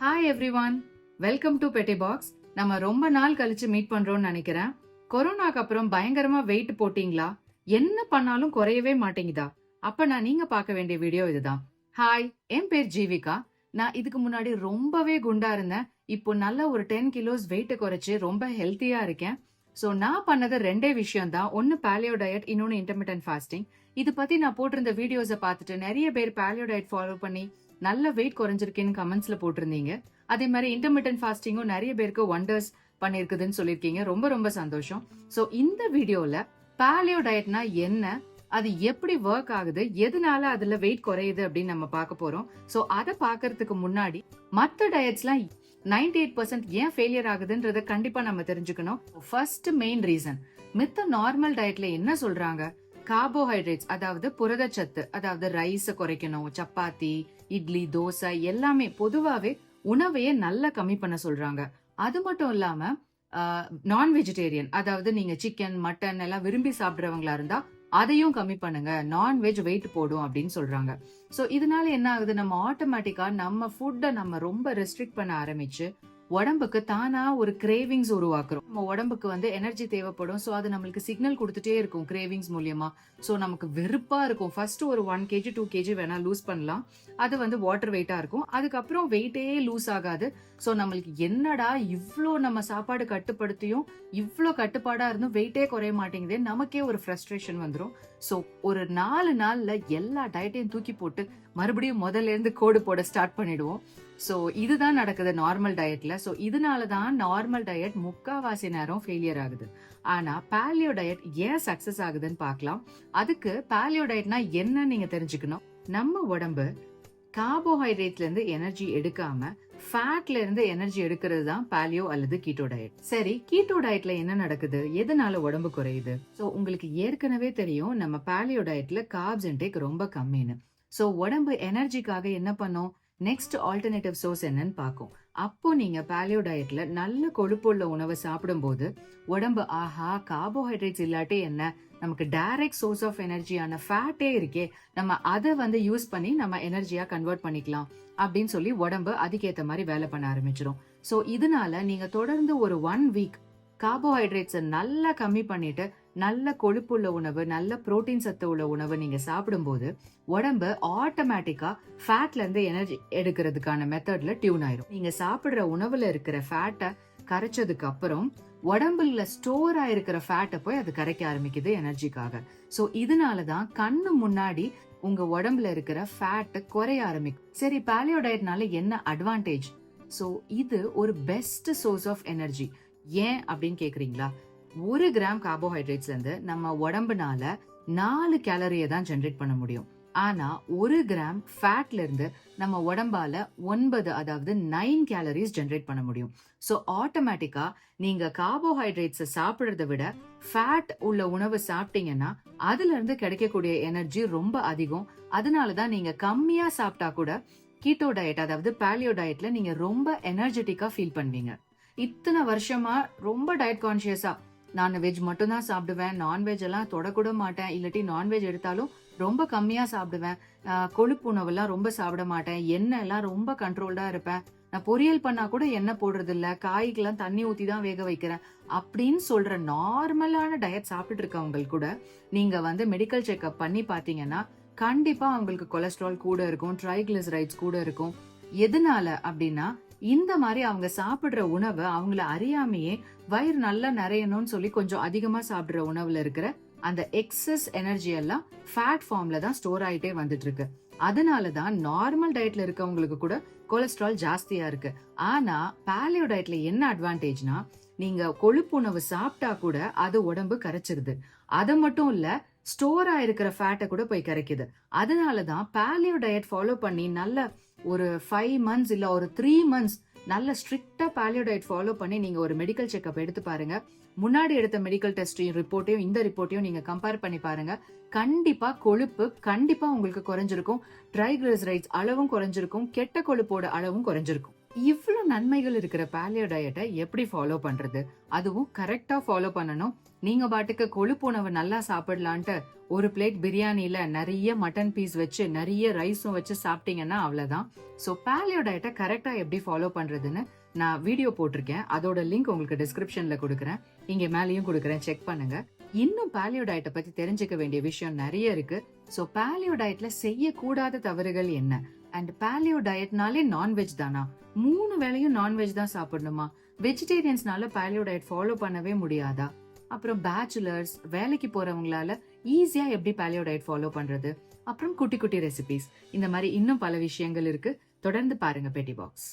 Hi everyone, welcome to பெட்டி box. நம்ம ரொம்ப நாள் கழிச்சு மீட் பண்றோம்னு நினைக்கிறேன். கொரோனாக்கு அப்புறம் பயங்கரமா வெயிட் போட்டீங்களா? என்ன பண்ணாலும் குறையவே மாட்டேங்குதா? அப்ப நான் நீங்க பார்க்க வேண்டிய வீடியோ இதுதான். ஹாய், என் பேர் ஜீவிகா. நான் இதுக்கு முன்னாடி ரொம்பவே குண்டா இருந்தேன். இப்போ நல்ல ஒரு 10 கிலோஸ் வெயிட் குறைச்சு ரொம்ப ஹெல்த்தியா இருக்கேன். ஸோ நான் பண்ணது ரெண்டே விஷயம் தான். ஒன்னு பாலியோ டயட், இன்னொன்னு இன்டர்மிட்டன்ட் ஃபாஸ்டிங். இது பத்தி நான் போட்டிருந்த வீடியோஸை பார்த்துட்டு நிறைய பேர் பாலியோ டயட் ஃபாலோ பண்ணி நல்ல வெயிட் குறைஞ்சிருக்கேன்னு கமெண்ட்ஸ்ல போட்டிருந்தீங்க. அதே மாதிரி இன்டர்மிட்டன்ட் ஃபாஸ்டிங்கும் நிறைய பேருக்கு ஒண்டர்ஸ் பண்ணிருக்குதுன்னு சொல்லியிருக்கீங்க. ரொம்ப ரொம்ப சந்தோஷம். ஸோ இந்த வீடியோல பாலியோ டயட்னா என்ன, அது எப்படி ஒர்க் ஆகுது, எதனால அதுல வெயிட் குறையுது அப்படின்னு நம்ம பார்க்க போறோம். ஸோ அதை பார்க்கறதுக்கு முன்னாடி மற்ற டயட்ஸ்லாம் 98% ஏன் ஃபெயிலியர் ஆகுதுன்றத கண்டிப்பா நம்ம தெரிஞ்சுக்கணும். ஃபர்ஸ்ட் மெயின் ரீசன், மித்த நார்மல் டயட்ல என்ன சொல்றாங்க, கார்போஹைட்ரேட்ஸ் அதாவது புரதச்சத்து, அதாவது ரைஸ குறைக்கணும், சப்பாத்தி, இட்லி, தோசை எல்லாமே பொதுவாவே உணவையே நல்லா கம்மி பண்ண சொல்றாங்க. அது மட்டும் இல்லாம நான் வெஜிடேரியன், அதாவது நீங்க சிக்கன், மட்டன் எல்லாம் விரும்பி சாப்பிடுறவங்களா இருந்தா அதையும் கம்மி பண்ணுங்க, நான்வெஜ் வெயிட் போடும் அப்படின்னு சொல்றாங்க. சோ இதனால என்ன ஆகுது, நம்ம ஆட்டோமேட்டிக்கா நம்ம ஃபுட்டை நம்ம ரொம்ப ரெஸ்ட்ரிக்ட் பண்ண ஆரம்பிச்சு உடம்புக்கு தானா ஒரு கிரேவிங்ஸ் உருவாக்குறோம். நம்ம உடம்புக்கு எனர்ஜி தேவைப்படும். ஸோ அது நம்மளுக்கு சிக்னல் கொடுத்துட்டே இருக்கும் கிரேவிங்ஸ் மூலியமா. ஸோ நமக்கு வெறுப்பா இருக்கும். ஃபர்ஸ்ட் ஒரு 1 kg 2 kg வேணா லூஸ் பண்ணலாம். அது வாட்டர் வெயிட்டா இருக்கும். அதுக்கப்புறம் வெயிட்டே லூஸ் ஆகாது. ஸோ நம்மளுக்கு என்னடா இவ்வளோ நம்ம சாப்பாடு கட்டுப்படுத்தியும் இவ்வளோ கட்டுப்பாடா இருந்தும் வெயிட்டே குறைய மாட்டேங்குது, நமக்கே ஒரு ஃப்ரஸ்ட்ரேஷன் வந்துடும். ஸோ ஒரு 4 நாள்ல எல்லா டயட்டையும் தூக்கி போட்டு மறுபடியும் முதல்ல இருந்து கோடு போட ஸ்டார்ட் பண்ணிடுவோம். சோ இதுதான் நடக்குது நார்மல் டயட்ல. சோ இதனாலதான் நார்மல் டயட் முக்காவாசி நேரம் ஃபெயிலியர் ஆகுது. ஆனா பாலியோ டயட் ஏன் சக்சஸ் ஆகுதுன்னு பார்க்கலாம். அதுக்கு பாலியோ டயட்னா என்ன நீங்க தெரிஞ்சுக்கணும். நம்ம உடம்பு கார்போஹைட்ரேட்ல இருந்து எனர்ஜி எடுக்காம ஃபேட்ல இருந்து எனர்ஜி எடுக்கிறது தான் பாலியோ அல்லது கீட்டோ டயட். சரி, கீட்டோ டயட்ல என்ன நடக்குது, எதனால உடம்பு குறையுது? சோ உங்களுக்கு ஏற்கனவே தெரியும் நம்ம பாலியோ டயட்ல கார்ப்ஸ் இன்டேக் ரொம்ப கம்மின்னு. சோ உடம்பு எனர்ஜிக்காக என்ன பண்ணும், நெக்ஸ்ட் ஆல்டர்னேட்டிவ் சோர்ஸ் என்னன்னு பார்க்கும். அப்போ நீங்க பாலியோ டயட்ல நல்ல கொழுப்புள்ள உணவை சாப்பிடும்போது உடம்பு ஆஹா, கார்போஹைட்ரேட்ஸ் இல்லாட்டி என்ன, நமக்கு டைரக்ட் சோர்ஸ் ஆஃப் எனர்ஜியான ஃபேட்டே இருக்கே, நம்ம அதை யூஸ் பண்ணி நம்ம எனர்ஜியா கன்வெர்ட் பண்ணிக்கலாம் அப்படின்னு சொல்லி உடம்பு அதுக்கேற்ற மாதிரி வேலை பண்ண ஆரம்பிச்சிடும். ஸோ இதனால நீங்க தொடர்ந்து ஒரு 1 வீக் கார்போஹைட்ரேட்ஸை நல்லா கம்மி பண்ணிட்டு நல்ல கொழுப்புள்ள உணவு, நல்ல புரோட்டீன் சத்து உள்ள உணவு நீங்க சாப்பிடும்போது உடம்பு ஆட்டோமேட்டிக்கா ஃபேட்ல இருந்து எனர்ஜி எடுக்கிறதுக்கான மெத்தட்ல டியூன் ஆயிரும். நீங்க சாப்பிடுற உணவுல இருக்கிற ஃபேட்டை கரைச்சதுக்கு அப்புறம் உடம்புல ஸ்டோர் ஆயிருக்கிற ஃபேட்டை போய் அது கரைக்க ஆரம்பிக்குது எனர்ஜிக்காக. சோ இதனாலதான் கண்ணு முன்னாடி உங்க உடம்புல இருக்கிற ஃபேட் குறைய ஆரம்பிக்கும். சரி, பாலியோ டயட்னால என்ன அட்வான்டேஜ்? சோ இது ஒரு பெஸ்ட் சோர்ஸ் ஆஃப் எனர்ஜி. ஏன் அப்படின்னு கேக்குறீங்களா? 1 கிராம் கார்போஹைட்ரேட்ஸ்ல இருந்து நம்ம உடம்புனால 4 கேலரியை தான் ஜெனரேட் பண்ண முடியும். ஆனா 1 கிராம் ஃபேட்ல இருந்து நம்ம உடம்பால 9, அதாவது 9 கேலரிஸ் ஜெனரேட் பண்ண முடியும். ஸோ ஆட்டோமேட்டிக்கா நீங்க கார்போஹைட்ரேட்ஸை சாப்பிடுறத விட ஃபேட் உள்ள உணவு சாப்பிட்டீங்கன்னா அதுல இருந்து கிடைக்கக்கூடிய எனர்ஜி ரொம்ப அதிகம். அதனாலதான் நீங்க கம்மியா சாப்பிட்டா கூட கீட்டோ டயட், அதாவது பாலியோ டயட்ல நீங்க ரொம்ப எனர்ஜெட்டிக்கா ஃபீல் பண்ணுவீங்க. இத்தனை வருஷமா ரொம்ப டயட் கான்சியஸா நான் வெஜ் மட்டும் தான் சாப்பிடுவேன், நான்வெஜ் எல்லாம் தொடக்கூட மாட்டேன், இல்லாட்டி நான்வெஜ் எடுத்தாலும் ரொம்ப கம்மியா சாப்பிடுவேன், கொழுப்பு உணவெல்லாம் ரொம்ப சாப்பிட மாட்டேன், எண்ணெய் எல்லாம் ரொம்ப கண்ட்ரோல்டா இருப்பேன், நான் பொரியல் பண்ணா கூட எண்ணெய் போடுறது இல்ல, காய்க்கெல்லாம் தண்ணி ஊத்தி தான் வேக வைக்கிறேன் அப்படின்னு சொல்ற நார்மலான டயட் சாப்பிட்டு இருக்கவங்க கூட நீங்க மெடிக்கல் செக்அப் பண்ணி பாத்தீங்கன்னா கண்டிப்பா அவங்களுக்கு கொலஸ்ட்ரால் கூட இருக்கும், ட்ரைகிளிசரைட்ஸ் கூட இருக்கும். எதனால அப்படின்னா இந்த மாதிரி அவங்க சாப்பிடுற உணவை அவங்கள அறியாமையே வயிறு நல்லா நிறையணும்னு சொல்லி கொஞ்சம் அதிகமா சாப்பிடுற உணவுல இருக்கிற அந்த எக்ஸஸ் எனர்ஜி எல்லாம் ஃபேட் ஃபார்ம்ல தான் ஸ்டோர் ஆயிட்டே வந்துட்டு இருக்கு. அதனாலதான் நார்மல் டயட்ல இருக்கவங்களுக்கு கூட கொலஸ்ட்ரால் ஜாஸ்தியா இருக்கு. ஆனா பாலியோ டயட்ல என்ன அட்வான்டேஜ்னா, நீங்க கொழுப்பு உணவு சாப்பிட்டா கூட அது உடம்பு கரைச்சிருது. அது மட்டும் இல்ல, ஸ்டோர் ஆயிருக்கிற ஃபேட்டை கூட போய் கரைக்குது. அதனாலதான் பாலியோ டயட் ஃபாலோ பண்ணி நல்ல ஒரு 5 months இல்ல ஒரு 3 months நல்ல ஸ்ட்ரிக்டா பாலியோ டயட் ஃபாலோ பண்ணி நீங்க ஒரு மெடிக்கல் செக்அப் எடுத்து பாருங்க. முன்னாடி எடுத்த மெடிக்கல் டெஸ்டையும் ரிப்போர்ட்டையும் இந்த ரிப்போர்ட்டையும் நீங்க கம்பேர் பண்ணி பாருங்க. கண்டிப்பா கொழுப்பு கண்டிப்பா உங்களுக்கு குறைஞ்சிருக்கும், ட்ரைகிளிசரைட்ஸ் அளவும் குறைஞ்சிருக்கும், கெட்ட கொழுப்போட அளவும் குறைஞ்சிருக்கும். இவ்ளோ நன்மைகள் இருக்கிற பாலியோ டயட்டை எப்படி ஃபாலோ பண்றது? அதுவும் கரெக்ட்டா ஃபாலோ பண்ணணும். நீங்க பாட்டுக்கு கொழுப்பு உணவு நல்லா சாப்பிடலான்ட்டு ஒரு பிளேட் பிரியாணில நெறைய மட்டன் பீஸ் வச்சு, நெறைய ரைஸும் வச்சு சாப்பிட்டீங்கன்னா அவ்வளதான். சோ பாலியோ டயட்ட கரெக்ட்டா எப்படி ஃபாலோ பண்றதுன்னு நான் வீடியோ போட்டிருக்கேன். அதோட லிங்க் உங்களுக்கு டிஸ்கிரிப்ஷன்ல குடுக்குறேன். இங்க மேலயும் குடுக்குறேன். செக் பண்ணுங்க. இன்னும் பாலியோ டயட்ட பத்தி தெரிஞ்சுக்க வேண்டிய விஷயம் நெறைய இருக்கு. சோ பாலியோ டயட்ல செய்யக்கூடாத தவறுகள் என்ன? அண்ட் பாலியோ டயட்னாலே நான்வெஜ் தானா? 3 வேளையும் நான்வெஜ் தான் சாப்பிடணுமா? வெஜிடேரியன்ஸ்னால பாலியோ டயட் ஃபாலோ பண்ணவே முடியாதா? அப்புறம் பேச்சுலர்ஸ், வேலைக்கு போறவங்களால ஈஸியா எப்படி பாலியோ டயட் ஃபாலோ பண்றது? அப்புறம் குட்டி குட்டி ரெசிபீஸ். இந்த மாதிரி இன்னும் பல விஷயங்கள் இருக்கு. தொடர்ந்து பாருங்க பெட்டி பாக்ஸ்.